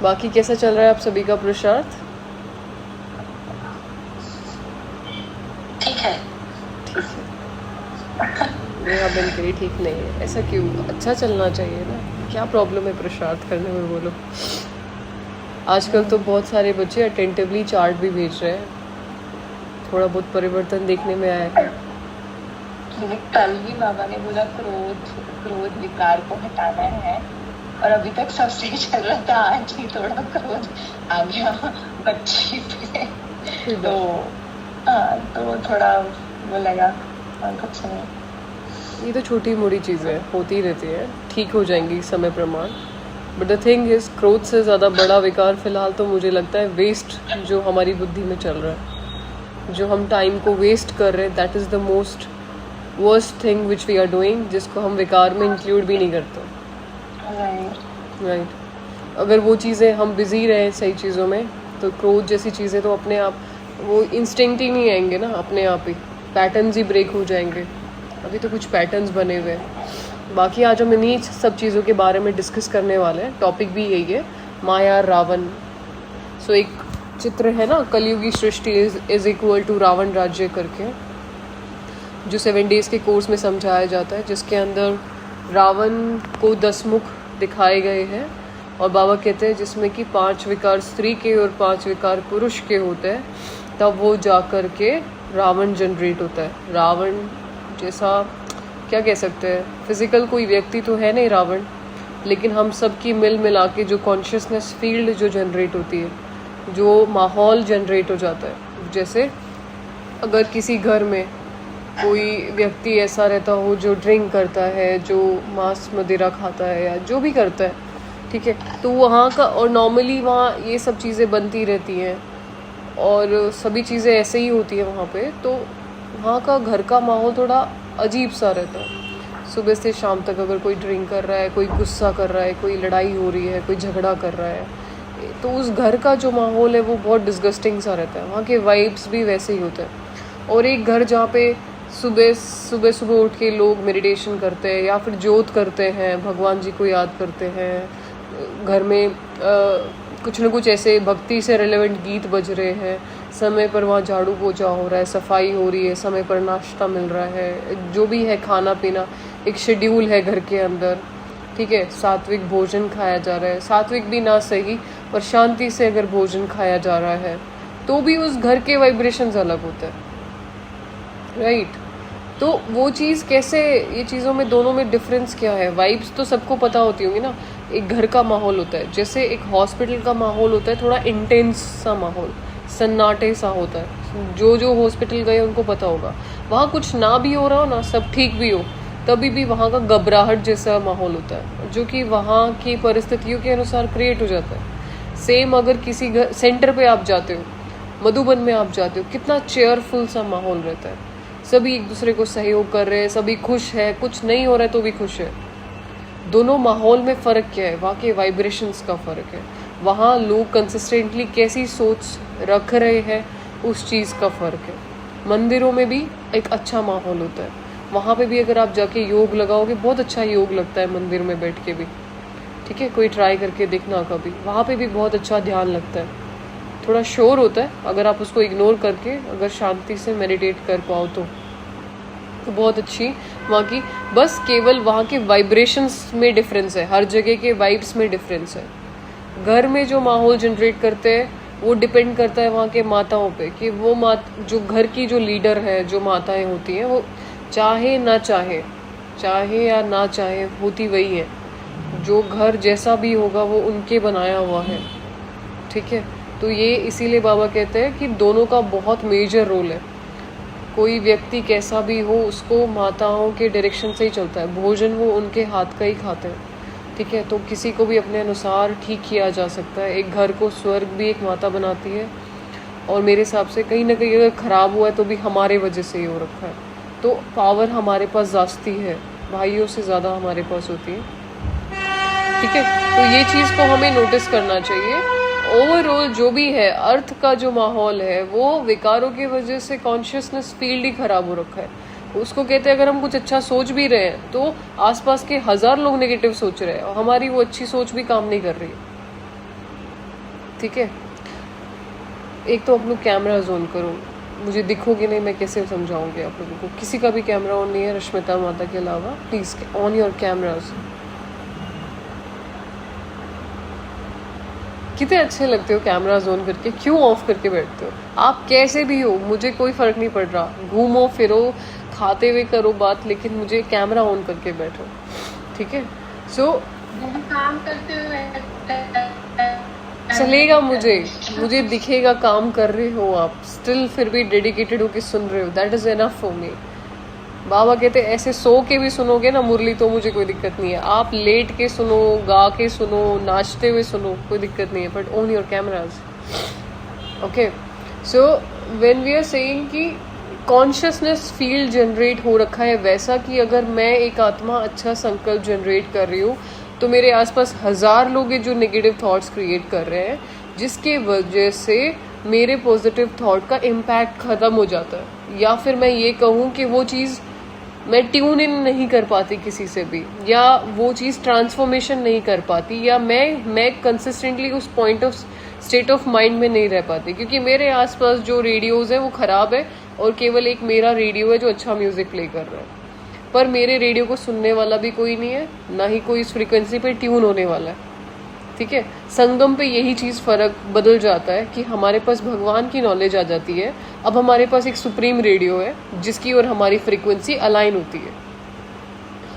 बाकी कैसा चल रहा है आप सभी का पुरुषार्थ? ठीक है। ठीक है। मेरा बिल्कुल ही ठीक नहीं है। ऐसा क्यों? अच्छा चलना चाहिए ना। क्या प्रॉब्लम है पुरुषार्थ करने में बोलो? आजकल तो बहुत सारे बच्चे अटेंटिवली चार्ट भी भेज रहे हैं। थोड़ा बहुत परिवर्तन देखने में आया है। कल ही बाबा ने बोला क्रोध क्रोध विकार को हटाना है, और अभी तक सब सही चल रहा था। आज ही थोड़ा क्रोध आ गया बच्ची पे, कोई तो बात हाँ, तो थोड़ा वो लगा, और कुछ नहीं। ये तो छोटी मोटी चीज़ें होती रहती है, ठीक हो जाएंगी समय प्रमाण। बट द थिंग इज, क्रोध से ज़्यादा बड़ा विकार फिलहाल तो मुझे लगता है वेस्ट जो हमारी बुद्धि में चल रहा है, जो हम टाइम को वेस्ट कर रहे हैं, that is the most worst thing which we are doing, जिसको हम विकार में इंक्लूड भी नहीं करते। राइट। अगर वो चीज़ें हम बिजी रहे सही चीज़ों में, तो क्रोध जैसी चीज़ें तो अपने आप वो इंस्टिंक्ट ही नहीं आएंगे ना, अपने आप ही पैटर्न्स ही ब्रेक हो जाएंगे। अभी तो कुछ पैटर्न्स बने हुए हैं। बाकी आज हम इन्हीं सब चीज़ों के बारे में डिस्कस करने वाले हैं। टॉपिक भी यही है, माया रावण। सो एक चित्र है ना, कलयुगी सृष्टि इज इक्वल टू रावण राज्य करके, जो 7 डेज़ के कोर्स में समझाया जाता है, जिसके अंदर रावण को 10 मुख दिखाए गए हैं। और बाबा कहते हैं जिसमें कि 5 विकार स्त्री के और 5 विकार पुरुष के होते हैं, तब वो जा कर के रावण जनरेट होता है। रावण जैसा क्या कह सकते हैं, फिजिकल कोई व्यक्ति तो है नहीं रावण, लेकिन हम सब की मिल मिला के जो कॉन्शियसनेस फील्ड जो जनरेट होती है, जो माहौल जनरेट हो जाता है। जैसे अगर किसी घर में कोई व्यक्ति ऐसा रहता हो जो ड्रिंक करता है, जो मांस मदिरा खाता है, या जो भी करता है, ठीक है, तो वहाँ का, और नॉर्मली वहाँ ये सब चीज़ें बनती रहती हैं और सभी चीज़ें ऐसे ही होती हैं वहाँ पे, तो वहाँ का घर का माहौल थोड़ा अजीब सा रहता है। सुबह से शाम तक अगर कोई ड्रिंक कर रहा है, कोई गुस्सा कर रहा है, कोई लड़ाई हो रही है, कोई झगड़ा कर रहा है, तो उस घर का जो माहौल है वो बहुत डिस्गस्टिंग सा रहता है। वहाँ के वाइब्स भी वैसे ही होते हैं। और एक घर जहाँ पे सुबह सुबह सुबह उठ के लोग मेडिटेशन करते हैं या फिर जोत करते हैं, भगवान जी को याद करते हैं, घर में कुछ न कुछ ऐसे भक्ति से रिलेवेंट गीत बज रहे हैं, समय पर वहाँ झाड़ू पोछा हो रहा है, सफाई हो रही है, समय पर नाश्ता मिल रहा है, जो भी है खाना पीना एक शेड्यूल है घर के अंदर, ठीक है, सात्विक भोजन खाया जा रहा है, सात्विक भी ना सही पर शांति से अगर भोजन खाया जा रहा है, तो भी उस घर के वाइब्रेशंस अलग होते हैं। राइट। तो वो चीज़ कैसे, ये चीज़ों में दोनों में डिफरेंस क्या है? वाइब्स तो सबको पता होती होंगी ना। एक घर का माहौल होता है, जैसे एक हॉस्पिटल का माहौल होता है, थोड़ा इंटेंस सा माहौल, सन्नाटे सा होता है। जो हॉस्पिटल गए उनको पता होगा, वहाँ कुछ ना भी हो रहा हो ना, सब ठीक भी हो, तभी भी वहाँ का घबराहट जैसा माहौल होता है, जो कि वहाँ की परिस्थितियों के अनुसार क्रिएट हो जाता है। सेम अगर किसी घर सेंटर पे आप जाते हो, मधुबन में आप जाते हो, कितना चेयरफुल सा माहौल रहता है, सभी एक दूसरे को सहयोग कर रहे हैं, सभी खुश है, कुछ नहीं हो रहा है तो भी खुश है। दोनों माहौल में फ़र्क क्या है? वहाँ के वाइब्रेशंस का फ़र्क है। वहाँ लोग कंसिस्टेंटली कैसी सोच रख रहे हैं, उस चीज़ का फ़र्क है। मंदिरों में भी एक अच्छा माहौल होता है, वहाँ पे भी अगर आप जाके योग लगाओगे, बहुत अच्छा योग लगता है मंदिर में बैठ के भी, ठीक है, कोई ट्राई करके देखना कभी, वहाँ पे भी बहुत अच्छा ध्यान लगता है। थोड़ा शोर होता है, अगर आप उसको इग्नोर करके अगर शांति से मेडिटेट कर पाओ तो बहुत अच्छी वहाँ की, बस केवल वहाँ के वाइब्रेशंस में डिफरेंस है, हर जगह के वाइब्स में डिफरेंस है। घर में जो माहौल जनरेट करते हैं वो डिपेंड करता है वहाँ के माताओं पे, कि वो जो घर की जो लीडर है, जो माताएं होती हैं, वो चाहे ना चाहे, चाहे या ना चाहे, होती वही है। जो घर जैसा भी होगा वो उनके बनाया हुआ है, ठीक है। तो ये इसीलिए बाबा कहते हैं कि दोनों का बहुत मेजर रोल है। कोई व्यक्ति कैसा भी हो, उसको माताओं के डायरेक्शन से ही चलता है। भोजन वो उनके हाथ का ही खाते हैं, ठीक है। तो किसी को भी अपने अनुसार ठीक किया जा सकता है। एक घर को स्वर्ग भी एक माता बनाती है, और मेरे हिसाब से कहीं ना कहीं अगर ख़राब हुआ है तो भी हमारे वजह से ही हो रखा है। तो पावर हमारे पास जास्ती है, भाइयों से ज़्यादा हमारे पास होती है, ठीक है। तो ये चीज़ को हमें नोटिस करना चाहिए। ओवरऑल जो भी है, अर्थ का जो माहौल है वो विकारों की वजह से कॉन्शियसनेस फील्ड ही खराब हो रखा है। उसको कहते हैं अगर हम कुछ अच्छा सोच भी रहे हैं तो आसपास के 1000 लोग नेगेटिव सोच रहे हैं और हमारी वो अच्छी सोच भी काम नहीं कर रही है। ठीक है। एक तो आप लोग कैमरा ऑन करो, मुझे दिखोगे नहीं, मैं कैसे समझाऊंगी आप लोगों को। किसी का भी कैमरा ऑन नहीं है रश्मिता माता के अलावा, प्लीज़ ऑन योर कैमराज। कितने अच्छे लगते हो कैमराज ऑन करके, क्यों ऑफ करके बैठते हो? आप कैसे भी हो, मुझे कोई फ़र्क नहीं पड़ रहा, घूमो फिरो खाते हुए करो बात, लेकिन मुझे कैमरा ऑन करके बैठो, ठीक है। सो काम करते हुए चलेगा, मुझे दिखेगा काम कर रहे हो आप, स्टिल फिर भी डेडिकेटेड होके सुन रहे हो, that is enough for me. बाबा कहते ऐसे सो के भी सुनोगे ना मुरली तो मुझे कोई दिक्कत नहीं है, आप लेट के सुनो, गा के सुनो, नाचते हुए सुनो, कोई दिक्कत नहीं है, but on your cameras, okay. So when we are saying कि कॉन्शियसनेस फील्ड जनरेट हो रखा है वैसा कि अगर मैं एक आत्मा अच्छा संकल्प जनरेट कर रही हूँ तो मेरे आसपास 1000 लोग हैं जो नेगेटिव थॉट्स क्रिएट कर रहे हैं, जिसके वजह से मेरे पॉजिटिव थॉट का इम्पैक्ट ख़त्म हो जाता है। या फिर मैं ये कहूँ कि वो चीज़ मैं ट्यून इन नहीं कर पाती किसी से भी, या वो चीज़ ट्रांसफॉर्मेशन नहीं कर पाती, या मैं कंसिस्टेंटली उस point of state of mind में नहीं रह पाती, क्योंकि मेरे आसपास जो रेडियोज़ हैं वो ख़राब है और केवल एक मेरा रेडियो है जो अच्छा म्यूज़िक प्ले कर रहा है। पर मेरे रेडियो को सुनने वाला भी कोई नहीं है, ना ही कोई इस फ्रीक्वेंसी पे ट्यून होने वाला है, ठीक है। संगम पे यही चीज़ फ़र्क बदल जाता है कि हमारे पास भगवान की नॉलेज आ जाती है, अब हमारे पास एक सुप्रीम रेडियो है जिसकी ओर हमारी फ्रीक्वेंसी अलाइन होती है,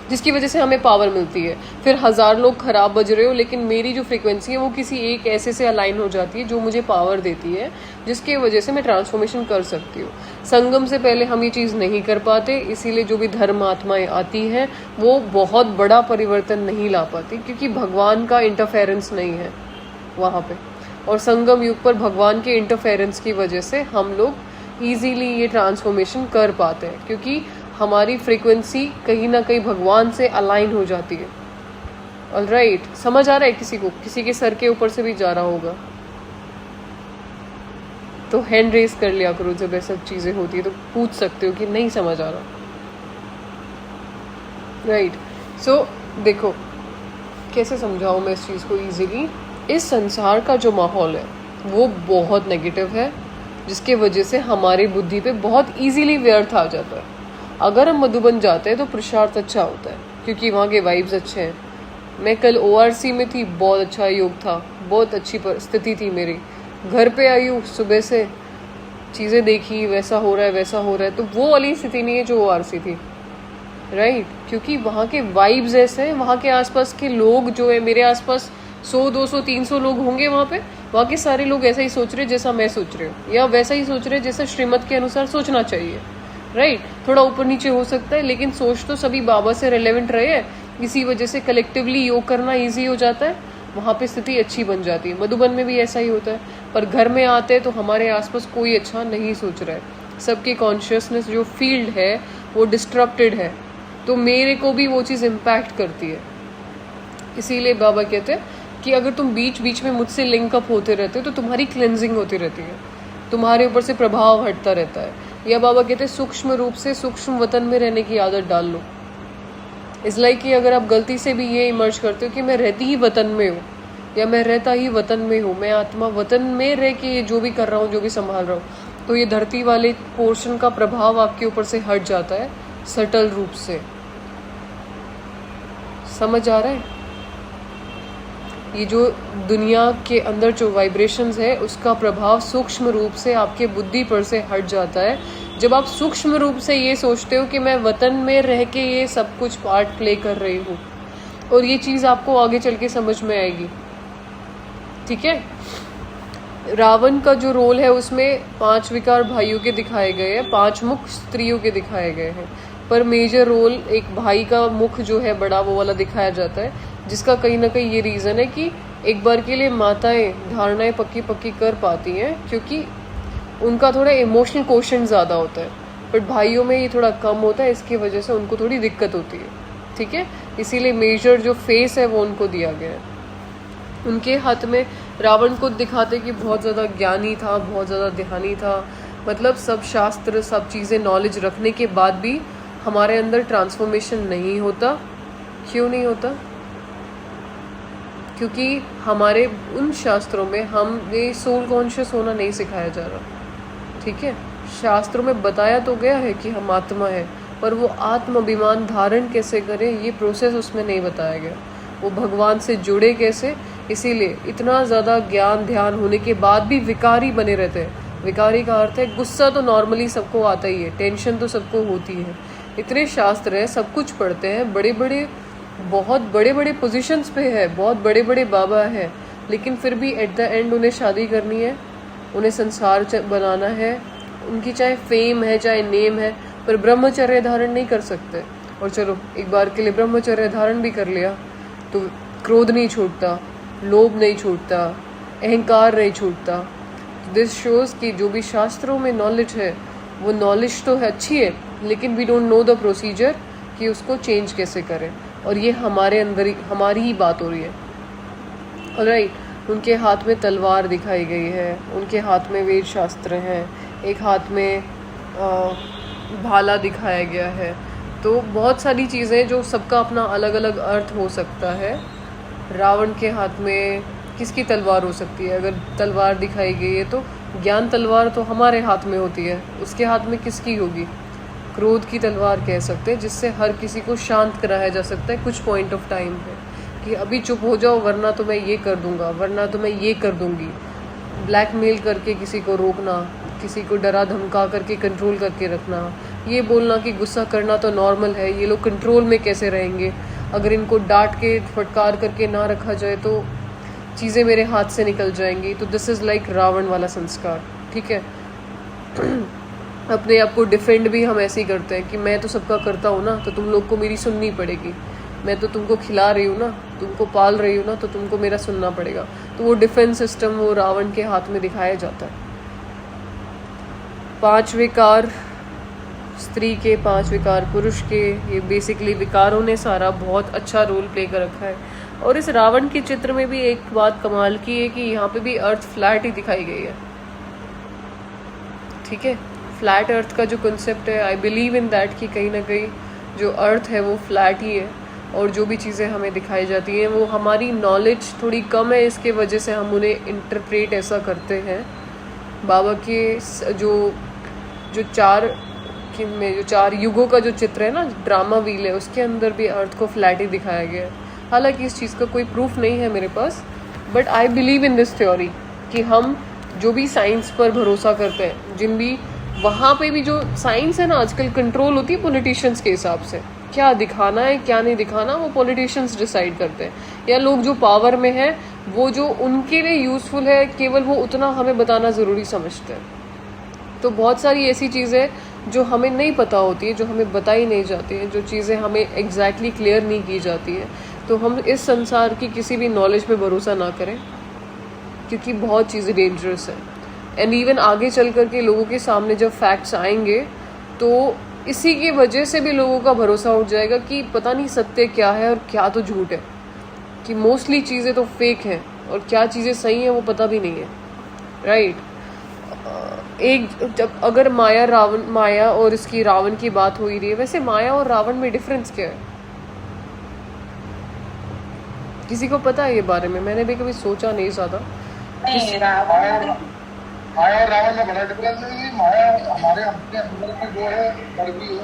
जिसकी वजह से हमें पावर मिलती है। फिर 1000 लोग खराब बज रहे हो, लेकिन मेरी जो फ्रीक्वेंसी है वो किसी एक ऐसे से अलाइन हो जाती है जो मुझे पावर देती है, जिसकी वजह से मैं ट्रांसफॉर्मेशन कर सकती हूँ। संगम से पहले हम ये चीज़ नहीं कर पाते, इसीलिए जो भी धर्म आत्माएं आती हैं वो बहुत बड़ा परिवर्तन नहीं ला पाती, क्योंकि भगवान का इंटरफेरेंस नहीं है वहाँ पे। और संगम युग पर भगवान के इंटरफेरेंस की वजह से हम लोग ईजीली ये ट्रांसफॉर्मेशन कर पाते हैं, क्योंकि हमारी फ्रीक्वेंसी कहीं ना कहीं भगवान से अलाइन हो जाती है। ऑलराइट, समझ आ रहा है किसी को? किसी के सर के ऊपर से भी जा रहा होगा तो हैंड रेस कर लिया करो, जब ऐसा चीज़ें होती है तो पूछ सकते हो कि नहीं समझ आ रहा, राइट। सो देखो कैसे समझाऊँ मैं इस चीज़ को ईजीली। इस संसार का जो माहौल है वो बहुत नेगेटिव है, जिसके वजह से हमारी बुद्धि पे बहुत ईजीली व्यर्थ आ जाता है। अगर हम मधुबन जाते हैं तो पुरुषार्थ अच्छा होता है, क्योंकि वहाँ के वाइब्स अच्छे हैं। मैं कल ORC में थी, बहुत अच्छा योग था, बहुत अच्छी स्थिति थी मेरी। घर पे आई हूँ, सुबह से चीज़ें देखी, वैसा हो रहा है वैसा हो रहा है, तो वो वाली स्थिति नहीं है जो ORC थी, राइट। क्योंकि वहाँ के वाइब्स ऐसे हैं, वहाँ के आसपास के लोग जो है, मेरे आसपास 100 200 300 लोग होंगे वहाँ के सारे लोग ऐसा ही सोच रहे जैसा मैं सोच रही हूँ, या वैसा ही सोच रहे जैसा श्रीमत के अनुसार सोचना चाहिए, राइट। थोड़ा ऊपर नीचे हो सकता है, लेकिन सोच तो सभी बाबा से रिलेवेंट रहे हैं, इसी वजह से कलेक्टिवली योग करना ईजी हो जाता है, वहाँ पे स्थिति अच्छी बन जाती है। मधुबन में भी ऐसा ही होता है। पर घर में आते हैं तो हमारे आसपास कोई अच्छा नहीं सोच रहा है, सबकी कॉन्शियसनेस जो फील्ड है वो डिस्ट्रप्टेड है, तो मेरे को भी वो चीज़ इम्पैक्ट करती है। इसीलिए बाबा कहते हैं कि अगर तुम बीच बीच में मुझसे लिंकअप होते रहते हो तो तुम्हारी क्लेंजिंग होती रहती है, तुम्हारे ऊपर से प्रभाव हटता रहता है। या बाबा कहते हैं सूक्ष्म रूप से सूक्ष्म वतन में रहने की आदत डाल लो। इसलिए कि अगर आप गलती से भी ये इमर्ज करते हो कि मैं रहती ही वतन में हूँ, या मैं रहता ही वतन में हूँ, मैं आत्मा वतन में रह के ये जो भी कर रहा हूँ, जो भी संभाल रहा हूँ, तो ये धरती वाले पोर्शन का प्रभाव आपके ऊपर से हट जाता है सटल रूप से। समझ आ रहा है? ये जो दुनिया के अंदर जो वाइब्रेशंस है उसका प्रभाव सूक्ष्म रूप से आपके बुद्धि पर से हट जाता है, जब आप सूक्ष्म रूप से ये सोचते हो कि मैं वतन में रह के ये सब कुछ पार्ट प्ले कर रही हूँ। और ये चीज़ आपको आगे चल के समझ में आएगी, ठीक है। रावण का जो रोल है उसमें 5 विकार भाइयों के दिखाए गए हैं, 5 मुख स्त्रियों के दिखाए गए हैं, पर मेजर रोल एक भाई का मुख जो है बड़ा वो वाला दिखाया जाता है, जिसका कहीं ना कहीं ये रीज़न है कि एक बार के लिए माताएं धारणाएं पक्की पक्की कर पाती हैं, क्योंकि उनका थोड़ा इमोशनल क्वेश्चन ज़्यादा होता है, बट भाइयों में ये थोड़ा कम होता है, इसकी वजह से उनको थोड़ी दिक्कत होती है, ठीक है। इसीलिए मेजर जो फेस है वो उनको दिया गया है। उनके हाथ में रावण को दिखाते कि बहुत ज़्यादा ज्ञानी था, बहुत ज़्यादा ध्यानी था, मतलब सब शास्त्र सब चीज़ें नॉलेज रखने के बाद भी हमारे अंदर ट्रांसफॉर्मेशन नहीं होता। क्यों नहीं होता? क्योंकि हमारे उन शास्त्रों में हम ये सोल कॉन्शियस होना नहीं सिखाया जा रहा, ठीक है। शास्त्रों में बताया तो गया है कि हम आत्मा है, पर वो आत्म अभिमान धारण कैसे करें ये प्रोसेस उसमें नहीं बताया गया। वो भगवान से जुड़े कैसे, इसीलिए इतना ज़्यादा ज्ञान ध्यान होने के बाद भी विकारी बने रहते हैं। विकारी का अर्थ है गुस्सा तो नॉर्मली सबको आता ही है, टेंशन तो सबको होती है। इतने शास्त्र हैं, सब कुछ पढ़ते हैं, बहुत बड़े बड़े पोजीशंस पे है, बहुत बड़े बड़े बाबा हैं, लेकिन फिर भी एट द एंड उन्हें शादी करनी है, उन्हें संसार बनाना है, उनकी चाहे फेम है चाहे नेम है, पर ब्रह्मचर्य धारण नहीं कर सकते। और चलो एक बार के लिए ब्रह्मचर्य धारण भी कर लिया तो क्रोध नहीं छूटता, लोभ नहीं छूटता, अहंकार नहीं छूटता। दिस शोज कि जो भी शास्त्रों में नॉलेज है वो नॉलेज तो है अच्छी है, लेकिन we don't know the procedure कि उसको चेंज कैसे करें। और ये हमारे अंदर ही हमारी ही बात हो रही है। ऑलराइट, उनके हाथ में तलवार दिखाई गई है, उनके हाथ में वेद शास्त्र हैं, एक हाथ में भाला दिखाया गया है। तो बहुत सारी चीज़ें जो सबका अपना अलग अलग अर्थ हो सकता है। रावण के हाथ में किसकी तलवार हो सकती है? अगर तलवार दिखाई गई है तो ज्ञान तलवार तो हमारे हाथ में होती है, उसके हाथ में किसकी होगी? क्रोध की तलवार कह सकते हैं, जिससे हर किसी को शांत कराया जा सकता है कुछ पॉइंट ऑफ टाइम पे, कि अभी चुप हो जाओ वरना तो मैं ये कर दूंगा, वरना तो मैं ये कर दूंगी। ब्लैकमेल करके किसी को रोकना, किसी को डरा धमका करके कंट्रोल करके रखना, ये बोलना कि गुस्सा करना तो नॉर्मल है, ये लोग कंट्रोल में कैसे रहेंगे, अगर इनको डांट के फटकार करके ना रखा जाए तो चीज़ें मेरे हाथ से निकल जाएंगी। तो दिस इज़ लाइक रावण वाला संस्कार, ठीक है। अपने आप को डिफेंड भी हम ऐसे ही करते हैं कि मैं तो सबका करता हूँ ना, तो तुम लोग को मेरी सुननी पड़ेगी, मैं तो तुमको खिला रही हूँ ना, तुमको पाल रही हूँ ना, तो तुमको मेरा सुनना पड़ेगा। तो वो डिफेंस सिस्टम वो रावण के हाथ में दिखाया जाता है। 5 विकार स्त्री के, 5 विकार पुरुष के, ये बेसिकली विकारों ने सारा बहुत अच्छा रोल प्ले कर रखा है। और इस रावण के चित्र में भी एक बात कमाल की है कि यहाँ पे भी अर्थ फ्लैट ही दिखाई गई है, ठीक है। फ्लैट अर्थ का जो कंसेप्ट है, आई बिलीव इन दैट कि कहीं ना कहीं जो अर्थ है वो फ्लैट ही है, और जो भी चीज़ें हमें दिखाई जाती हैं वो हमारी नॉलेज थोड़ी कम है, इसके वजह से हम उन्हें इंटरप्रेट ऐसा करते हैं। बाबा के जो 4 युगों का जो चित्र है ना, ड्रामा व्हील है, उसके अंदर भी अर्थ को फ्लैट ही दिखाया गया है। हालांकि इस चीज़ का कोई प्रूफ नहीं है मेरे पास, but I believe in this theory कि हम जो भी साइंस पर भरोसा करते हैं, जिन भी वहाँ पे भी जो साइंस है ना आजकल कंट्रोल होती है पॉलिटिशियंस के हिसाब से, क्या दिखाना है क्या नहीं दिखाना वो पॉलिटिशियंस डिसाइड करते हैं, या लोग जो पावर में हैं वो जो उनके लिए यूज़फुल है केवल वो उतना हमें बताना ज़रूरी समझते हैं। तो बहुत सारी ऐसी चीज़ें जो हमें नहीं पता होती है, जो हमें बताई नहीं जाती है, जो चीज़ें हमें एग्जैक्टली क्लियर नहीं की जाती है, तो हम इस संसार की किसी भी नॉलेज पे भरोसा ना करें, क्योंकि बहुत चीज़ें डेंजरस है। एंड इवन आगे चल कर के लोगों के सामने जब फैक्ट्स आएंगे तो इसी की वजह से भी लोगों का भरोसा उठ जाएगा कि पता नहीं सत्य क्या है और क्या तो झूठ है, कि मोस्टली चीज़ें तो फेक हैं और क्या चीज़ें सही हैं वो पता भी नहीं है, राइट। जब अगर माया और इसकी रावण की बात हो ही रही है, वैसे माया और रावण में डिफरेंस क्या है? किसी को पता है ये बारे में? मैंने भी कभी सोचा नहीं ज़्यादा। माया और रावण में बड़ा डिफरेंस है कि माया हमारे अपने अंदर में जो है बड़ी है,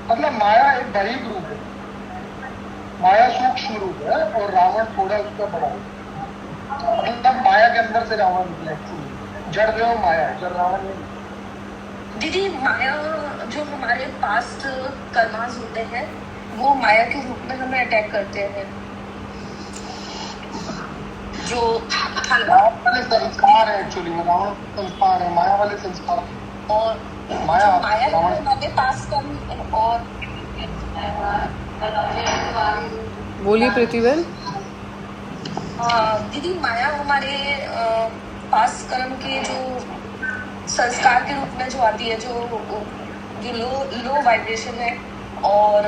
मतलब माया एक बड़ी रूप है, माया सूक्ष्म रूप है और रावण थोड़ा उसका बड़ा है। मतलब माया के अंदर से रावण निकला, जड़ जो माया है, जड़ रावण नहीं। दीदी माया जो हमारे पास्ट कर्मास होते हैं वो माया के रूप में हमें अटैक करते हैं, जो वाले संस्कार है एक्चुअली, रावण संस्कार है, माया वाले संस्कार और माया हमारे पास कर्म। और बोलिए प्रतिभन। दीदी माया हमारे पास कर्म के जो संस्कार के रूप में जो आती है, जो लो वाइब्रेशन है। और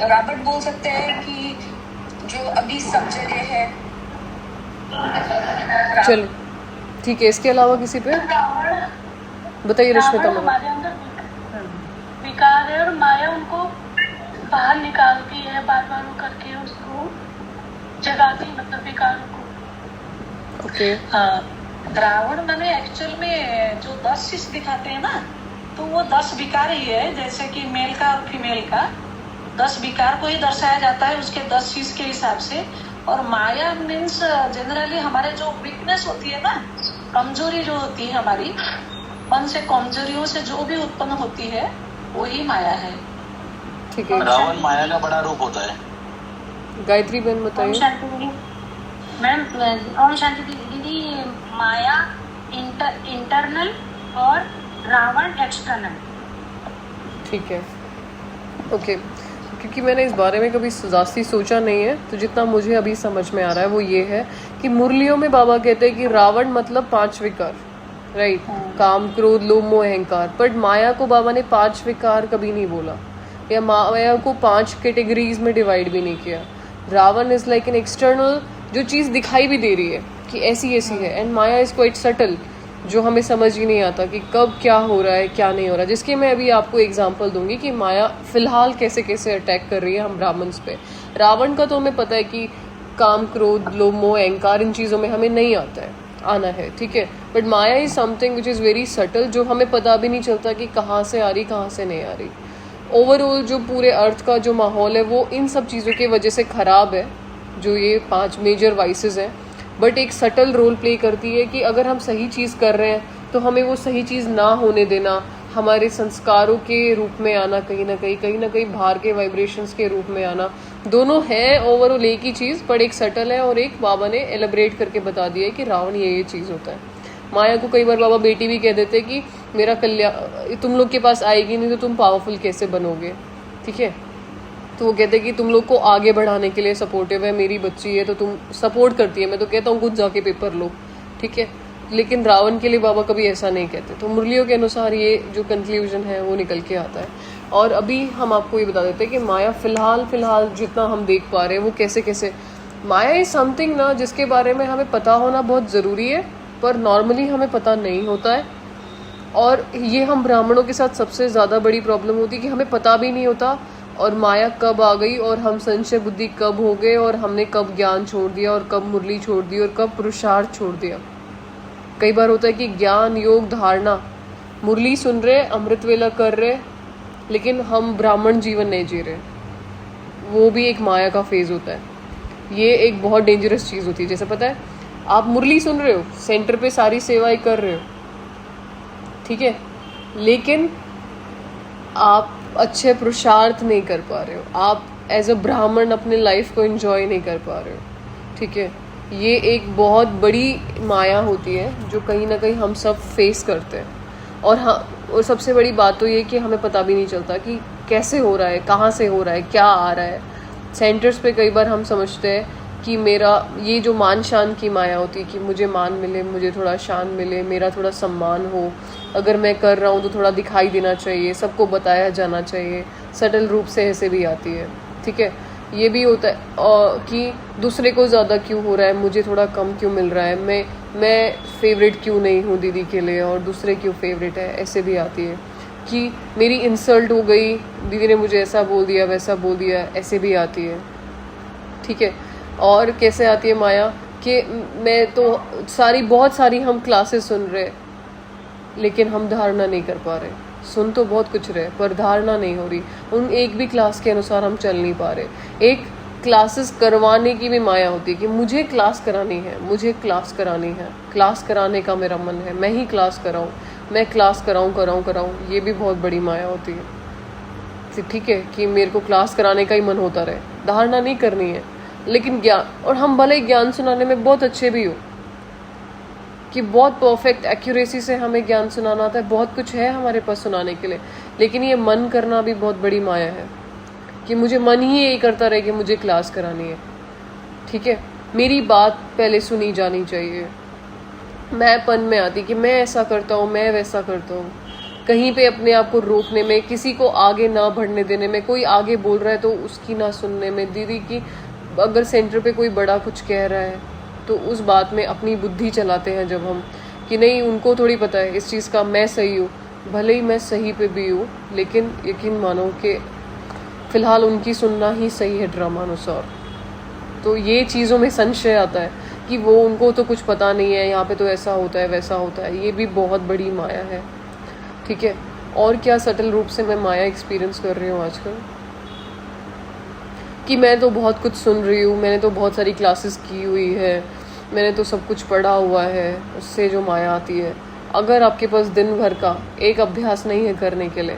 रावण बोल सकते हैं कि जो अभी सब जगह है। चलो ठीक है, इसके अलावा किसी पे बताइए रश्मिता। हमारे अंदर विकार है और माया उनको बाहर निकालती है बार बार वो करके उसको जगाती, मतलब विकारों को। ओके हाँ, रावण माने एक्चुअल में जो 10 शीश दिखाते हैं ना, तो वो 10 विकार ही है, जैसे कि मेल का और फीमेल का 10 विकार को ही दर्शाया जाता है उसके 10 शीश के हिसाब से। और माया मीन्स जनरली हमारे जो वीकनेस होती है ना, कमजोरी जो होती है हमारी, मन से कमजोरियों से जो भी उत्पन्न होती है वही माया है। ठीक है, रावण माया का बड़ा रूप होता है। गायत्री बहन ओम बताइए। शांति दीदी। मैम ओम शांति दीदी, माया इंटरनल और रावण एक्सटर्नल। ठीक है, ओके। क्योंकि मैंने इस बारे में कभी ज़्यादा सोचा नहीं है, तो जितना मुझे अभी समझ में आ रहा है वो ये है कि मुरलियों में बाबा कहते हैं कि रावण मतलब 5 विकार, राइट, काम क्रोध लोभ मोह अहंकार। बट माया को बाबा ने 5 विकार कभी नहीं बोला, या माया को 5 कैटेगरीज में डिवाइड भी नहीं किया। Ravan is like an external, जो चीज़ दिखाई भी दे रही है कि ऐसी ऐसी है, and Maya is quite subtle, जो हमें समझ ही नहीं आता कि कब क्या हो रहा है क्या नहीं हो रहा। जिसकी मैं अभी आपको एग्जांपल दूंगी कि माया फिलहाल कैसे कैसे अटैक कर रही है हम ब्राह्मण्स पे। रावण का तो हमें पता है कि काम क्रोध लोभ मोह अहंकार इन चीज़ों में हमें नहीं आता है, आना है, ठीक है। But Maya is something which is very subtle, जो हमें पता भी नहीं चलता कि कहाँ से आ रही कहाँ से नहीं आ रही। ओवरऑल जो पूरे अर्थ का जो माहौल है वो इन सब चीज़ों की वजह से ख़राब है, जो ये 5 मेजर वाइसेस हैं। बट एक सटल रोल प्ले करती है कि अगर हम सही चीज़ कर रहे हैं तो हमें वो सही चीज़ ना होने देना, हमारे संस्कारों के रूप में आना, कहीं ना कहीं बाहर के वाइब्रेशंस के रूप में आना, दोनों है ओवरऑल एक ही चीज़, पर एक सटल है और एक बाबा ने एलिब्रेट करके बता दिया है कि रावण ये चीज़ होता है। माया को कई बार बाबा बेटी भी कह देते कि मेरा कल्याण तुम लोग के पास आएगी नहीं तो तुम पावरफुल कैसे बनोगे, ठीक है। तो वो कहते हैं कि तुम लोग को आगे बढ़ाने के लिए सपोर्टिव है, मेरी बच्ची है तो तुम सपोर्ट करती है, मैं तो कहता हूँ खुद जाके पेपर लो, ठीक है। लेकिन रावण के लिए बाबा कभी ऐसा नहीं कहते। तो मुरलियों के अनुसार ये जो कंक्लूजन है वो निकल के आता है। और अभी हम आपको ये बता देते हैं कि माया फिलहाल जितना हम देख पा रहे हैं वो कैसे कैसे माया इज समथिंग ना जिसके बारे में हमें पता होना बहुत ज़रूरी है, पर नॉर्मली हमें पता नहीं होता है। और ये हम ब्राह्मणों के साथ सबसे ज़्यादा बड़ी प्रॉब्लम होती है कि हमें पता भी नहीं होता और माया कब आ गई और हम संशय बुद्धि कब हो गए और हमने कब ज्ञान छोड़ दिया और कब मुरली छोड़ दी और कब पुरुषार्थ छोड़ दिया। कई बार होता है कि ज्ञान योग धारणा, मुरली सुन रहे, अमृत वेला कर रहे, लेकिन हम ब्राह्मण जीवन नहीं जी रहे, वो भी एक माया का फेज होता है। ये एक बहुत डेंजरस चीज़ होती है। जैसे पता है आप मुरली सुन रहे हो, सेंटर पे सारी सेवाएं कर रहे हो, ठीक है, लेकिन आप अच्छे पुरुषार्थ नहीं कर पा रहे हो, आप एज अ ब्राह्मण अपने लाइफ को एंजॉय नहीं कर पा रहे हो, ठीक है। ये एक बहुत बड़ी माया होती है जो कहीं ना कहीं हम सब फेस करते हैं। और सबसे बड़ी बात तो ये कि हमें पता भी नहीं चलता कि कैसे हो रहा है, कहाँ से हो रहा है, क्या आ रहा है। सेंटर्स पे कई बार हम समझते हैं कि मेरा ये जो मान शान की माया होती है कि मुझे मान मिले, मुझे थोड़ा शान मिले, मेरा थोड़ा सम्मान हो, अगर मैं कर रहा हूँ तो थोड़ा दिखाई देना चाहिए, सबको बताया जाना चाहिए, सटल रूप से ऐसे भी आती है, ठीक है। ये भी होता है कि दूसरे को ज़्यादा क्यों हो रहा है, मुझे थोड़ा कम क्यों मिल रहा है, मैं फेवरेट क्यों नहीं हूँ दीदी के लिए और दूसरे क्यों फेवरेट है, ऐसे भी आती है। कि मेरी इंसल्ट हो गई, दीदी ने मुझे ऐसा बोल दिया वैसा बोल दिया, ऐसे भी आती है, ठीक है। और कैसे आती है माया कि मैं तो बहुत सारी हम क्लासेस सुन रहे लेकिन हम धारणा नहीं कर पा रहे, सुन तो बहुत कुछ रहे पर धारणा नहीं हो रही, उन एक भी क्लास के अनुसार हम चल नहीं पा रहे। एक क्लासेस करवाने की भी माया होती है कि मुझे क्लास करानी है, मुझे क्लास करानी है, क्लास कराने का मेरा मन है, मैं ही क्लास कराऊं, मैं क्लास कराऊं, ये भी बहुत बड़ी माया होती है, ठीक है। कि मेरे को क्लास कराने का ही मन होता रहे, धारणा नहीं करनी है। लेकिन ज्ञान, और हम भले ही ज्ञान सुनाने में बहुत अच्छे भी हो कि बहुत परफेक्ट एक्यूरेसी से हमें ज्ञान सुनाना आता है, बहुत कुछ है हमारे पास सुनाने के लिए, लेकिन ये मन करना भी बहुत बड़ी माया है कि मुझे मन ही यही करता रहे कि मुझे क्लास करानी है, ठीक है। मेरी बात पहले सुनी जानी चाहिए, मैं पन में आती कि मैं ऐसा करता हूँ, मैं वैसा करता हूँ, कहीं पे अपने आप को रोकने में, किसी को आगे ना बढ़ने देने में, कोई आगे बोल रहा है तो उसकी ना सुनने में, दीदी की अगर सेंटर पे कोई बड़ा कुछ कह रहा है तो उस बात में अपनी बुद्धि चलाते हैं जब हम, कि नहीं उनको थोड़ी पता है इस चीज़ का, मैं सही हूँ, भले ही मैं सही पे भी हूँ, लेकिन यकीन मानो कि फ़िलहाल उनकी सुनना ही सही है ड्रामानुसार। तो ये चीज़ों में संशय आता है कि वो उनको तो कुछ पता नहीं है, यहाँ पे तो ऐसा होता है वैसा होता है। ये भी बहुत बड़ी माया है, ठीक है। और क्या सटल रूप से मैं माया एक्सपीरियंस कर रही हूँ आजकल, कि मैं तो बहुत कुछ सुन रही हूँ, मैंने तो बहुत सारी क्लासेस की हुई है, मैंने तो सब कुछ पढ़ा हुआ है, उससे जो माया आती है। अगर आपके पास दिन भर का एक अभ्यास नहीं है करने के लिए,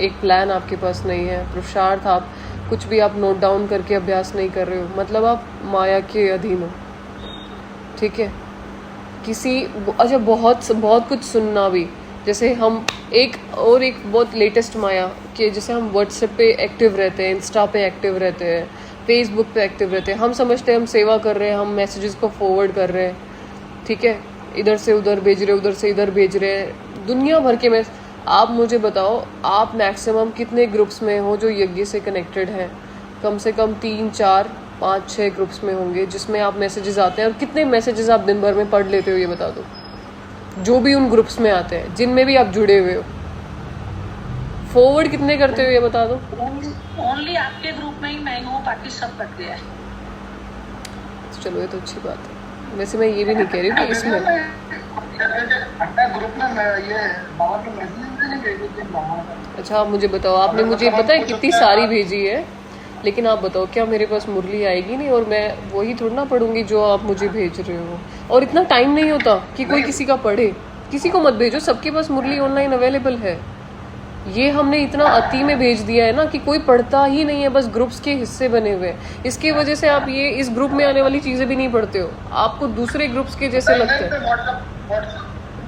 एक प्लान आपके पास नहीं है, पुरुषार्थ आप कुछ भी आप नोट डाउन करके अभ्यास नहीं कर रहे हो, मतलब आप माया के अधीन हो, ठीक है। अच्छा, बहुत कुछ सुनना भी, जैसे हम एक बहुत लेटेस्ट माया कि जैसे हम व्हाट्सएप पे एक्टिव रहते हैं, इंस्टा पे एक्टिव रहते हैं, फेसबुक पे एक्टिव रहते हैं, हम समझते हैं हम सेवा कर रहे हैं, हम मैसेजेस को फॉरवर्ड कर रहे हैं, ठीक है, इधर से उधर भेज रहे, उधर से इधर भेज रहे हैं, दुनिया भर के मैसेज। आप मुझे बताओ, आप मैक्सिमम कितने ग्रुप्स में हो जो यज्ञ से कनेक्टेड हैं? कम से कम 3, 4, 5, 6 ग्रुप्स में होंगे जिसमें आप मैसेजेस आते हैं। और कितने मैसेजेस आप दिन भर में पढ़ लेते हो ये बता दो, जो भी उन ग्रुप्स में आते हैं जिनमें भी आप जुड़े हुए हो। फॉरवर्ड कितने करते हो ये बता दो। ओनली आपके ग्रुप में ही मैं हूँ, बाकी सब कट गया है। चलो ये तो अच्छी बात है। वैसे मैं ये भी नहीं कह रही हूँ कि इसमें ग्रुप में ये बाबा के मैसेज नहीं भेजे थे बाबा। अच्छा, आप मुझे बताओ, आपने मुझे पता है कितनी सारी भेजी है, लेकिन आप बताओ क्या मेरे पास मुरली आएगी नहीं और मैं वही थोड़ा ना पढ़ूंगी जो आप मुझे भेज रहे हो। और इतना टाइम नहीं होता कि कोई किसी का पढ़े। किसी को मत भेजो, सबके पास मुरली ऑनलाइन अवेलेबल है। ये हमने इतना अति में भेज दिया है ना कि कोई पढ़ता ही नहीं है, बस ग्रुप्स के हिस्से बने हुए हैं। इसकी वजह से आप ये इस ग्रुप में आने वाली चीजें भी नहीं पढ़ते हो, आपको दूसरे ग्रुप्स के जैसे लगते हैं।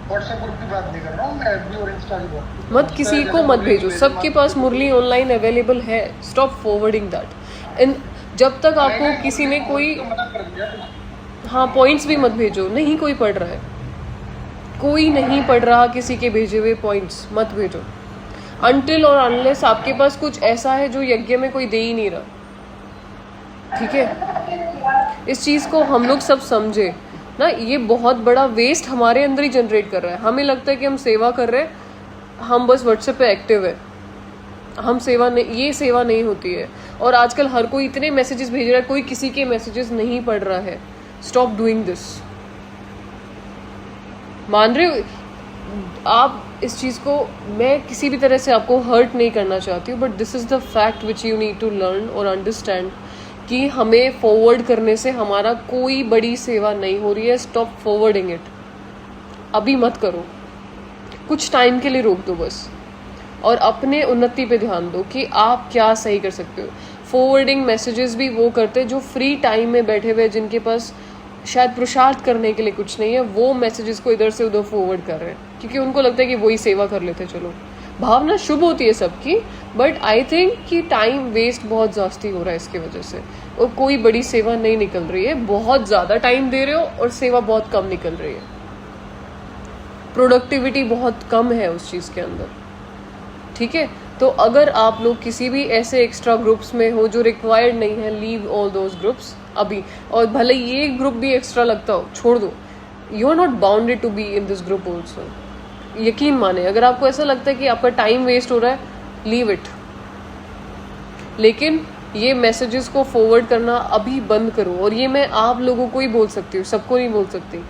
व्हाट्सएप ग्रुप की बात नहीं कर रहा हूँ मैं, एफबी और इंस्टा की बात। मत किसी को मत भेजो, सबके पास मुरली ऑनलाइन अवेलेबल है। Stop forwarding that. जब तक आपको किसी ने कोई पॉइंट्स भी मत भेजो। नहीं कोई पढ़ रहा है, कोई नहीं पढ़ रहा, किसी के भेजे हुए पॉइंट्स मत भेजो अनटिल और अनलेस आपके पास कुछ ऐसा है जो यज्ञ में कोई दे ही नहीं रहा, ठीक है। इस चीज़ को हम लोग सब समझे ना, ये बहुत बड़ा वेस्ट हमारे अंदर ही जनरेट कर रहा है। हमें लगता है कि हम सेवा कर रहे हैं, हम बस व्हाट्सएप पे एक्टिव है, हम सेवा नहीं, ये सेवा नहीं होती है। और आजकल हर कोई इतने मैसेजेस भेज रहा है, कोई किसी के मैसेजेस नहीं पढ़ रहा है। Stop doing this. मान रहे हो आप इस चीज़ को? मैं किसी भी तरह से आपको हर्ट नहीं करना चाहती हूँ, but this is the fact which you need to learn और अंडरस्टैंड कि हमें फॉरवर्ड करने से हमारा कोई बड़ी सेवा नहीं हो रही है। स्टॉप फॉरवर्डिंग इट, अभी मत करो, कुछ टाइम के लिए रोक दो बस, और अपने उन्नति पे ध्यान दो कि आप क्या सही कर सकते हो। फॉरवर्डिंग मैसेजेस भी वो करते जो फ्री टाइम में बैठे हुए, जिनके पास शायद पुरुषार्थ करने के लिए कुछ नहीं है, वो मैसेजेस को इधर से उधर फॉरवर्ड कर रहे हैं क्योंकि उनको लगता है कि वही सेवा कर लेते। चलो, भावना शुभ होती है सबकी, बट आई थिंक कि टाइम वेस्ट बहुत जास्ती हो रहा है इसकी वजह से, और कोई बड़ी सेवा नहीं निकल रही है। बहुत ज़्यादा टाइम दे रहे हो और सेवा बहुत कम निकल रही है। प्रोडक्टिविटी बहुत कम है उस चीज़ के अंदर, ठीक है। तो अगर आप लोग किसी भी ऐसे एक्स्ट्रा ग्रुप्स में हो जो रिक्वायर्ड नहीं है, लीव ऑल दोज ग्रुप्स अभी। और भले ये ग्रुप भी एक्स्ट्रा लगता हो, छोड़ दो। You are not bounded to be in this group also. यकीन माने, अगर आपको ऐसा लगता है कि आपका टाइम वेस्ट हो रहा है, लीव इट। लेकिन ये मैसेजेस को फॉरवर्ड करना अभी बंद करो। और ये मैं आप लोगों को ही बोल सकती हूँ, सबको नहीं बोल सकती।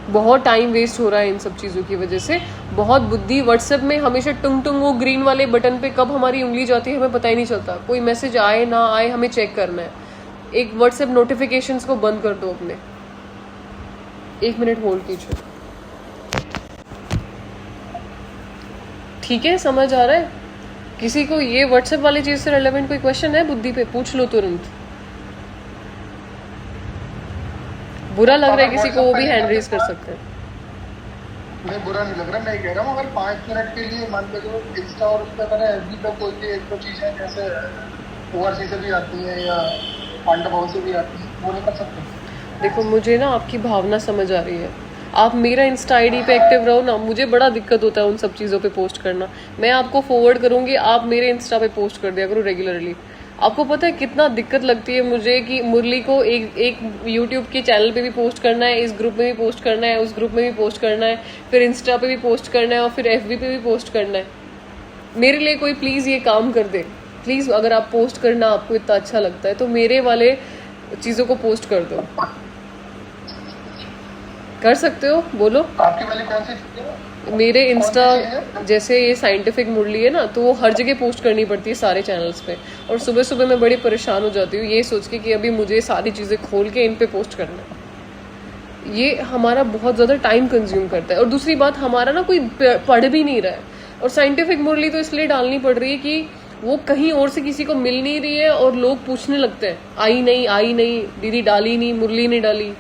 बहुत टाइम वेस्ट हो रहा है इन सब चीज़ों की वजह से। बहुत बुद्धि, व्हाट्सएप में हमेशा टुंग टुंग वो ग्रीन वाले बटन पे कब हमारी उंगली जाती है हमें पता ही नहीं चलता। कोई मैसेज आए ना आए हमें चेक करना है। एक व्हाट्सएप नोटिफिकेशंस को बंद कर दो अपने। 1 मिनट होल्ड कीजिए, ठीक है? समझ आ रहा है? किसी को ये व्हाट्सएप वाली चीज़ से रिलेवेंट कोई क्वेश्चन है बुद्धि पे, पूछ लो तुरंत। बुरा लग रहा है किसी को, वो भी हैंड रेज कर सकते हैं। नहीं, बुरा नहीं लग रहा, मैं कह रहा हूँ अगर 5 मिनट के लिए मान लो इंस्टा और उस पर मैंने एफबी पे कोई भी 1-2 चीज़ें जैसे ओवरसी से भी आती हैं या पांडा भाव से भी आती हैं, वो नहीं कर सकते। देखो, मुझे ना आपकी भावना समझ आ रही है। आप मेरा इंस्टा आईडी पे एक्टिव रहो ना, मुझे बड़ा दिक्कत होता है उन सब चीज़ों पे पोस्ट करना। मैं आपको फॉरवर्ड करूँगी, आप मेरे इंस्टा पे पोस्ट कर दिया करो रेगुलरली। आपको पता है कितना दिक्कत लगती है मुझे कि मुरली को एक यूट्यूब के चैनल पे भी पोस्ट करना है, इस ग्रुप में भी पोस्ट करना है, उस ग्रुप में भी पोस्ट करना है, फिर इंस्टा पे भी पोस्ट करना है और फिर एफबी पे भी पोस्ट करना है। मेरे लिए कोई प्लीज़ ये काम कर दे प्लीज़, अगर आप पोस्ट करना आपको इतना अच्छा लगता है तो मेरे वाले चीज़ों को पोस्ट कर दो। कर सकते हो, बोलो। आपकी वाली कौन सी चीज़ है? मेरे इंस्टा कौन सी चीज़ है? जैसे ये साइंटिफिक मुरली है ना, तो वो हर जगह पोस्ट करनी पड़ती है सारे चैनल्स पे, और सुबह सुबह मैं बड़ी परेशान हो जाती हूँ ये सोच के कि अभी मुझे सारी चीज़ें खोल के इन पे पोस्ट करना है। ये हमारा बहुत ज़्यादा टाइम कंज्यूम करता है। और दूसरी बात, हमारा ना कोई पढ़ भी नहीं रहा है, और साइंटिफिक मुरली तो इसलिए डालनी पड़ रही है कि वो कहीं और से किसी को मिल नहीं रही है और लोग पूछने लगते हैं आई नहीं दीदी डाली नहीं, मुरली नहीं डाली,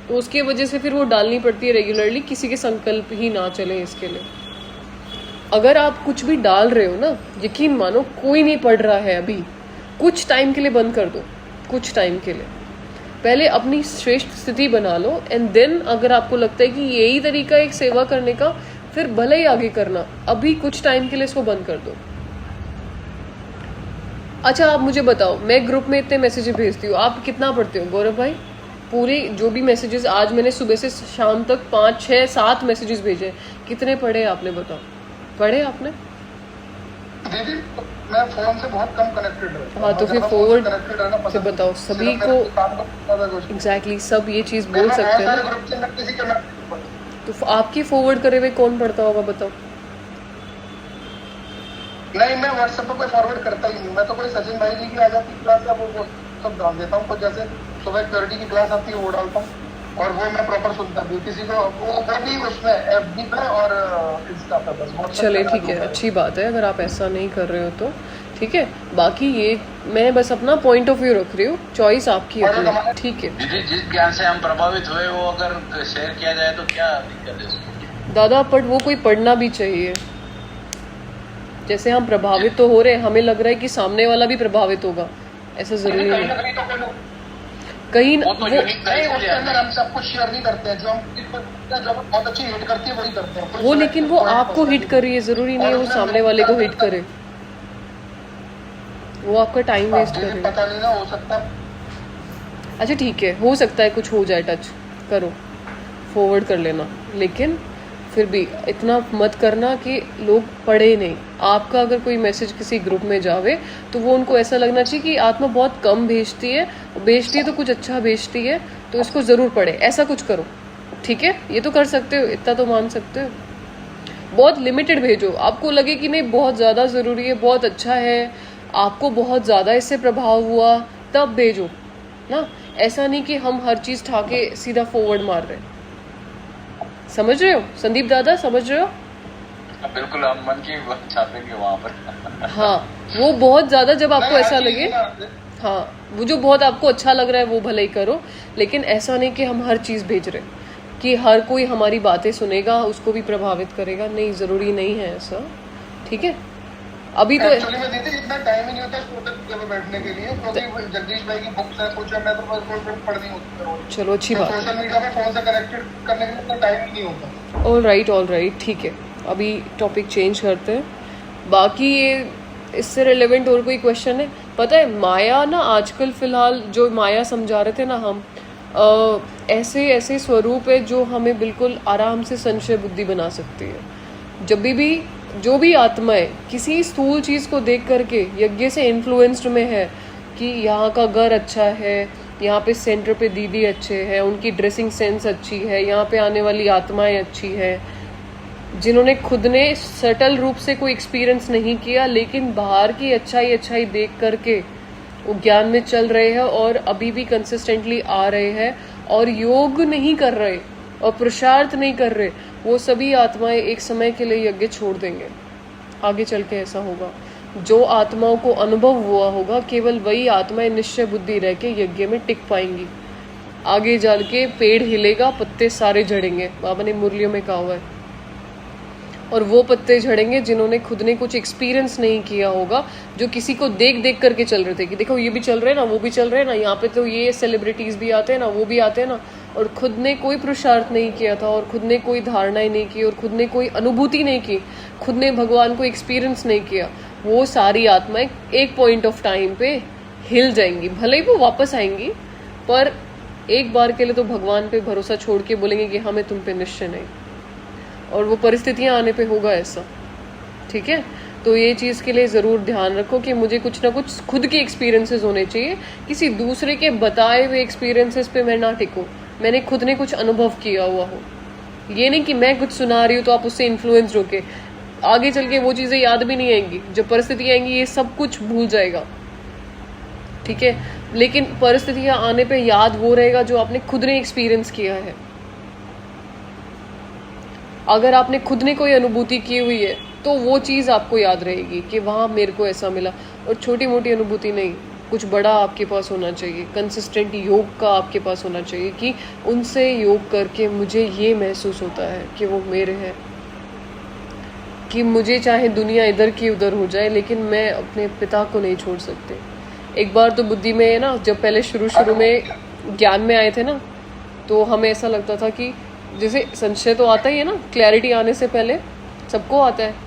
तो उसकी वजह से फिर वो डालनी पड़ती है रेगुलरली, किसी के संकल्प ही ना चले इसके लिए। अगर आप कुछ भी डाल रहे हो ना, यकीन मानो कोई नहीं पढ़ रहा है अभी, कुछ टाइम के लिए बंद कर दो, कुछ टाइम के लिए पहले अपनी श्रेष्ठ स्थिति बना लो, एंड देन अगर आपको लगता है कि यही तरीका एक सेवा करने का, फिर भले ही आगे करना, अभी कुछ टाइम के लिए इसको बंद कर दो। अच्छा आप मुझे बताओ, मैं ग्रुप में इतने मैसेजेस भेजती हूँ, आप कितना पढ़ते हो गौरव भाई? पूरे जो भी मैसेजेस आज मैंने सुबह से शाम तक 5, 6, 7 मैसेजेस भेजे, कितने पढ़े आपने? बताओ, पढ़े आपने? दीदी मैं फोन से बहुत कम कनेक्टेड रहता हूँ। हाँ, तो फिर ज़्यादा forward फोन से connected रहना से पसंद बताओ, नहीं। सभी सिर्फ को मेरे काम का ज़्यादा कुछ नहीं। एग्जैक्टली सब ये चीज़ बोल मैं सकते बहुत हैं सारे ना, ग्रुप से मैं किसी के मैसेज नहीं पढ़ता। तो आपकी फॉरवर्ड करे हुए कौन पढ़ता होगा बताओ? नहीं, मैं व्हाट्सएप पे कोई फॉरवर्ड करता ही नहीं। मैं तो कोई सचिन भाई जी की आ जाती क्लास है वो सब डाल देता हूँ। कुछ जैसे सुबह क्लैरिटी की क्लास आती है वो डालता हूँ, और वो मैं प्रॉपर सुनता भी। किसी को वो भी उसमें एफबी पे और इंस्टा पे बस। WhatsApp चले पे ठीक है, ना दो अच्छी बात है अगर आप ऐसा नहीं कर रहे हो तो ठीक है। बाकी ये मैं बस अपना पॉइंट ऑफ व्यू रख रही हूँ, चॉइस आपकी है, ठीक है दीदी जिस ज्ञान से हम प्रभावित हुए वो अगर शेयर किया जाए तो क्या दिक्कत है उसमें? दादा, बट वो कोई पढ़ना भी चाहिए। जैसे हम प्रभावित तो हो रहे हैं, हमें लग रहा है कि सामने वाला भी प्रभावित होगा, ऐसा जरूरी कहीं नहीं। ना कहीं तो कोई लोग कहीं वो तो वो यूनिक नहीं, है उसके अंदर हम सब कुछ शेयर नहीं करते हैं। जो हम जो बहुत अच्छी हिट करती है वही करते हैं। वो लेकिन वो आपको हिट कर रही है, जरूरी नहीं है वो सामने वाले को हिट करे, वो आपका टाइम वेस्ट कर रही है। पता नहीं ना, हो सकता। अच्छा ठीक है, हो सकता है कुछ हो जाए, टच करो, फॉरवर्ड कर लेना, लेकिन फिर भी इतना मत करना कि लोग पढ़े नहीं। आपका अगर कोई मैसेज किसी ग्रुप में जावे तो वो उनको ऐसा लगना चाहिए कि आत्मा बहुत कम भेजती है तो कुछ अच्छा भेजती है, तो इसको ज़रूर पढ़े, ऐसा कुछ करो, ठीक है? ये तो कर सकते हो, इतना तो मान सकते हो। बहुत लिमिटेड भेजो, आपको लगे कि नहीं बहुत ज़्यादा ज़रूरी है, बहुत अच्छा है, आपको बहुत ज़्यादा इससे प्रभाव हुआ, तब भेजो ना। ऐसा नहीं कि हम हर चीज़ ठाके सीधा फॉरवर्ड मार रहे हैं। समझ रहे हो संदीप दादा, समझ रहे हो? बिल्कुल, हम मन की बात छापेंगे वहाँ पर। हाँ, वो बहुत ज़्यादा जब आपको नहीं, ऐसा हर चीज़ लगे, ना- हाँ वो जो बहुत आपको अच्छा लग रहा है वो भले ही करो, लेकिन ऐसा नहीं कि हम हर चीज़ भेज रहे कि हर कोई हमारी बातें सुनेगा, उसको भी प्रभावित करेगा, नहीं, ज़रूरी नहीं है ऐसा, ठीक है? अभी तो एक्चुअली में दीदी इतना टाइम ही नहीं होता स्कूटर पे बैठने के लिए, क्योंकि जगदीश भाई की बुक्स है कुछ है, मैं तो बस वो पढ़नी होती है। चलो अच्छी बात है। सोशल मीडिया पे फोन से कनेक्टेड करने के लिए इतना टाइम ही नहीं होता। ऑल राइट, ठीक है, अभी टॉपिक चेंज करते हैं। बाकी ये इससे रिलेवेंट और कोई क्वेश्चन है? पता है माया ना, आजकल फ़िलहाल जो माया समझा रहे थे ना हम, ऐसे ऐसे स्वरूप है जो हमें बिल्कुल आराम से संशय बुद्धि बना सकती है। जब भी जो भी आत्माएं किसी स्थूल चीज़ को देख करके यज्ञ से इन्फ्लुएंस्ड में है कि यहाँ का घर अच्छा है, यहाँ पे सेंटर पे दीदी अच्छे हैं, उनकी ड्रेसिंग सेंस अच्छी है, यहाँ पे आने वाली आत्माएं अच्छी है, जिन्होंने खुद ने सटल रूप से कोई एक्सपीरियंस नहीं किया लेकिन बाहर की अच्छाई देख करके वो ज्ञान में चल रहे हैं और अभी भी कंसिस्टेंटली आ रहे हैं और योग नहीं कर रहे और पुरुषार्थ नहीं कर रहे, वो सभी आत्माएं एक समय के लिए यज्ञ छोड़ देंगे। आगे चल के ऐसा होगा, जो आत्माओं को अनुभव हुआ होगा केवल वही आत्माएं निश्चय बुद्धि रह के यज्ञ में टिक पाएंगी। आगे चल के पेड़ हिलेगा, पत्ते सारे झड़ेंगे, बाबा ने मुरलियों में कहा हुआ है। और वो पत्ते झड़ेंगे जिन्होंने खुद ने कुछ एक्सपीरियंस नहीं किया होगा, जो किसी को देख देख करके चल रहे थे कि देखो ये भी चल रहे हैं ना, वो भी चल रहे हैं ना, यहाँ पे तो ये सेलिब्रिटीज़ भी आते हैं ना, वो भी आते हैं ना, और खुद ने कोई पुरुषार्थ नहीं किया था और खुद ने कोई धारणाएं नहीं की और खुद ने कोई अनुभूति नहीं की, खुद ने भगवान को एक्सपीरियंस नहीं किया, वो सारी आत्माएं एक पॉइंट ऑफ टाइम पे हिल जाएंगी। भले ही वो वापस आएंगी पर एक बार के लिए तो भगवान पे भरोसा छोड़ के बोलेंगे कि हमें तुम पे निश्चय नहीं, और वो परिस्थितियां आने पे होगा ऐसा, ठीक है? तो ये चीज़ के लिए ज़रूर ध्यान रखो कि मुझे कुछ ना कुछ खुद के एक्सपीरियंसेस होने चाहिए, किसी दूसरे के बताए हुए एक्सपीरियंसेस पे मैं ना टिकूं, मैंने खुद ने कुछ अनुभव किया हुआ हो। ये नहीं कि मैं कुछ सुना रही हूँ तो आप उससे इन्फ्लुएंस हो के आगे चल के वो चीज़ें याद भी नहीं आएंगी, जब परिस्थितियाँ आएंगी ये सब कुछ भूल जाएगा, ठीक है। लेकिन परिस्थितियाँ आने पे याद वो रहेगा जो आपने खुद ने एक्सपीरियंस किया है। अगर आपने खुद ने कोई अनुभूति की हुई है तो वो चीज़ आपको याद रहेगी कि वहाँ मेरे को ऐसा मिला। और छोटी मोटी अनुभूति नहीं, कुछ बड़ा आपके पास होना चाहिए, कंसिस्टेंट योग का आपके पास होना चाहिए कि उनसे योग करके मुझे ये महसूस होता है कि वो मेरे हैं, कि मुझे चाहे दुनिया इधर की उधर हो जाए लेकिन मैं अपने पिता को नहीं छोड़ सकते। एक बार तो बुद्धि में ना, जब पहले शुरू में ज्ञान में आए थे ना, तो हमें ऐसा लगता था कि जैसे संशय तो आता ही है ना, क्लैरिटी आने से पहले सबको आता है,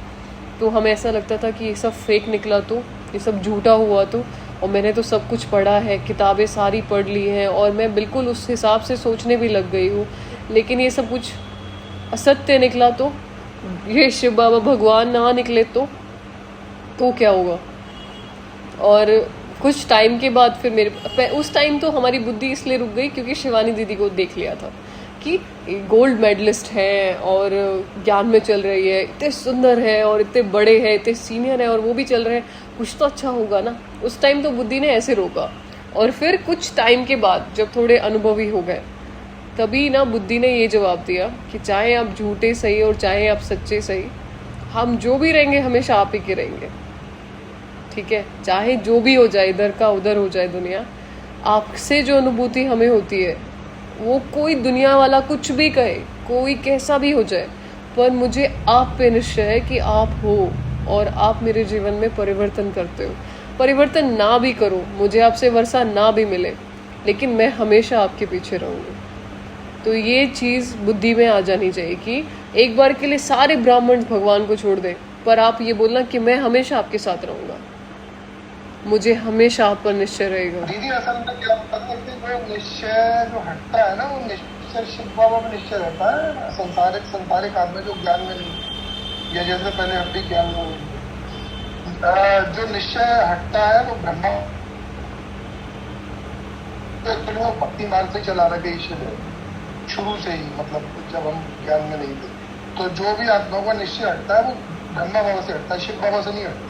तो हमें ऐसा लगता था कि ये सब फेक निकला तो, ये सब झूठा हुआ तो, और मैंने तो सब कुछ पढ़ा है, किताबें सारी पढ़ ली हैं और मैं बिल्कुल उस हिसाब से सोचने भी लग गई हूँ, लेकिन ये सब कुछ असत्य निकला तो, ये शिव बाबा भगवान ना निकले तो क्या होगा। और कुछ टाइम के बाद फिर उस टाइम तो हमारी बुद्धि इसलिए रुक गई क्योंकि शिवानी दीदी को देख लिया था कि गोल्ड मेडलिस्ट है और ज्ञान में चल रही है, इतने सुंदर है और इतने बड़े हैं, इतने सीनियर है और वो भी चल रहे हैं, कुछ तो अच्छा होगा ना। उस टाइम तो बुद्धि ने ऐसे रोका। और फिर कुछ टाइम के बाद जब थोड़े अनुभवी हो गए तभी ना बुद्धि ने ये जवाब दिया कि चाहे आप झूठे सही और चाहे आप सच्चे सही, हम जो भी रहेंगे हमेशा आप ही के रहेंगे, ठीक है। चाहे जो भी हो जाए, इधर का उधर हो जाए दुनिया, आपसे जो अनुभूति हमें होती है वो कोई दुनिया वाला कुछ भी कहे, कोई कैसा भी हो जाए, पर मुझे आप पे निश्चय है कि आप हो और आप मेरे जीवन में परिवर्तन करते हो। परिवर्तन ना भी करो, मुझे आपसे वर्षा ना भी मिले, लेकिन मैं हमेशा आपके पीछे रहूँगी। तो ये चीज़ बुद्धि में आ जानी चाहिए कि एक बार के लिए सारे ब्राह्मण भगवान को छोड़ दें, पर आप ये बोलना कि मैं हमेशा आपके साथ रहूँगा, मुझे हमेशा आप पर निश्चय रहेगा। दीदी असल में क्या होता है कि वो निश्चय जो हटता है ना, वो निश्चय शिव बाबा में निश्चय रहता है। संसारिक आदमी जो ज्ञान में नहीं, या जैसे पहले हम भी ज्ञान में जो निश्चय हटता है वो ब्रह्मा, तो वो भक्ति मार्ग से चला रहे ईश्वर है शुरू से ही, मतलब जब हम ज्ञान में नहीं थे। तो जो भी आत्माओं का निश्चय हटता है वो ब्रह्मा बाबा से हटता है, शिव बाबा से नहीं हटता।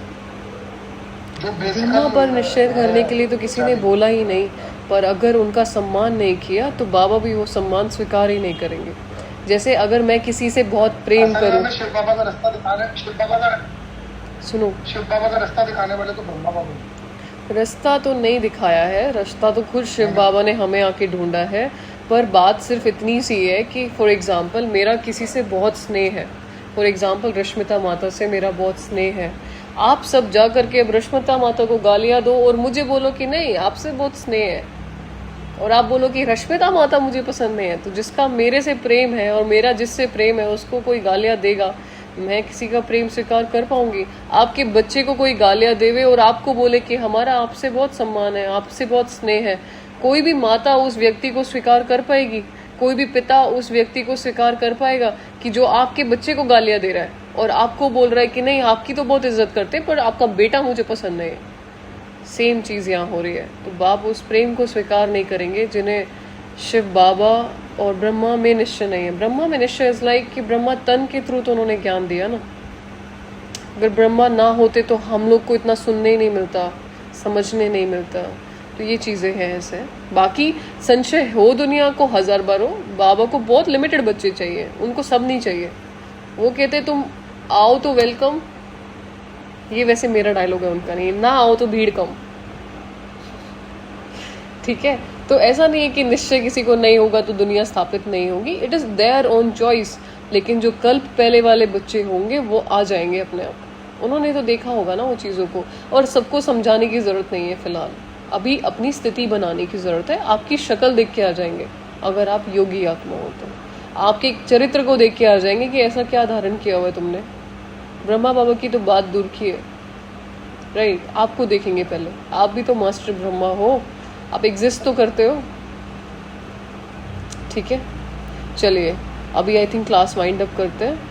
जो ब्रह्मा पर निश्चय करने के लिए तो किसी ने बोला ही नहीं, पर अगर उनका सम्मान नहीं किया तो बाबा भी वो सम्मान स्वीकार ही नहीं करेंगे। जैसे अगर मैं किसी से बहुत प्रेम करूं, शिव बाबा का रास्ता दिखाने, शिव बाबा का रास्ता दिखाने वाले तो ब्रह्मा बाबा। रास्ता तो नहीं दिखाया है, रास्ता तो खुद शिव बाबा ने हमें आके ढूंढा है। पर बात सिर्फ इतनी सी है कि फॉर एग्जांपल मेरा किसी से बहुत स्नेह है, फॉर एग्जांपल रश्मिता माता से मेरा बहुत स्नेह है, आप सब जा करके अब रश्मिता माता को गालियां दो और मुझे बोलो कि नहीं आपसे बहुत स्नेह है, और आप बोलो कि रश्मिता माता मुझे पसंद नहीं है, तो जिसका मेरे से प्रेम है और मेरा जिससे प्रेम है उसको कोई गालियां देगा, मैं किसी का प्रेम स्वीकार कर पाऊंगी? आपके बच्चे को कोई गालियां देवे और आपको बोले कि हमारा आपसे बहुत सम्मान है, आपसे बहुत स्नेह है, कोई भी माता उस व्यक्ति को स्वीकार कर पाएगी? कोई भी पिता उस व्यक्ति को स्वीकार कर पाएगा कि जो आपके बच्चे को गालियां दे रहा है और आपको बोल रहा है कि नहीं आपकी तो बहुत इज्जत करते हैं पर आपका बेटा मुझे पसंद नहीं है? सेम चीज़ यहाँ हो रही है। तो बाप उस प्रेम को स्वीकार नहीं करेंगे जिन्हें शिव बाबा और ब्रह्मा में निश्चय नहीं है। ब्रह्मा में निश्चय इज लाइक कि ब्रह्मा तन के थ्रू तो उन्होंने ज्ञान दिया ना, अगर ब्रह्मा ना होते तो हम लोग को इतना सुनने ही नहीं मिलता, समझने नहीं मिलता। तो ये चीज़ें हैं ऐसे। बाकी संशय हो दुनिया को हजार बार हो, बाबा को बहुत लिमिटेड बच्चे चाहिए, उनको सब नहीं चाहिए। वो कहते तुम आओ तो वेलकम, ये वैसे मेरा डायलॉग है उनका नहीं, ना आओ तो भीड़ कम, ठीक है। तो ऐसा नहीं है कि निश्चय किसी को नहीं होगा तो दुनिया स्थापित नहीं होगी, it is their own choice. लेकिन जो कल्प पहले वाले बच्चे होंगे वो आ जाएंगे अपने आप, उन्होंने तो देखा होगा ना वो चीज़ों को, और सबको समझाने की ज़रूरत नहीं है फिलहाल, अभी अपनी स्थिति बनाने की ज़रूरत है। आपकी शक्ल देख के आ जाएंगे, अगर आप योगी आत्मा हो तो आपके चरित्र को देख के आ जाएंगे कि ऐसा क्या धारण किया हुआ है तुमने। ब्रह्मा बाबा की तो बात दूर की है, राइट, आपको देखेंगे पहले, आप भी तो मास्टर ब्रह्मा हो, आप एग्जिस्ट तो करते हो, ठीक है। चलिए अभी I think class wind up करते हैं।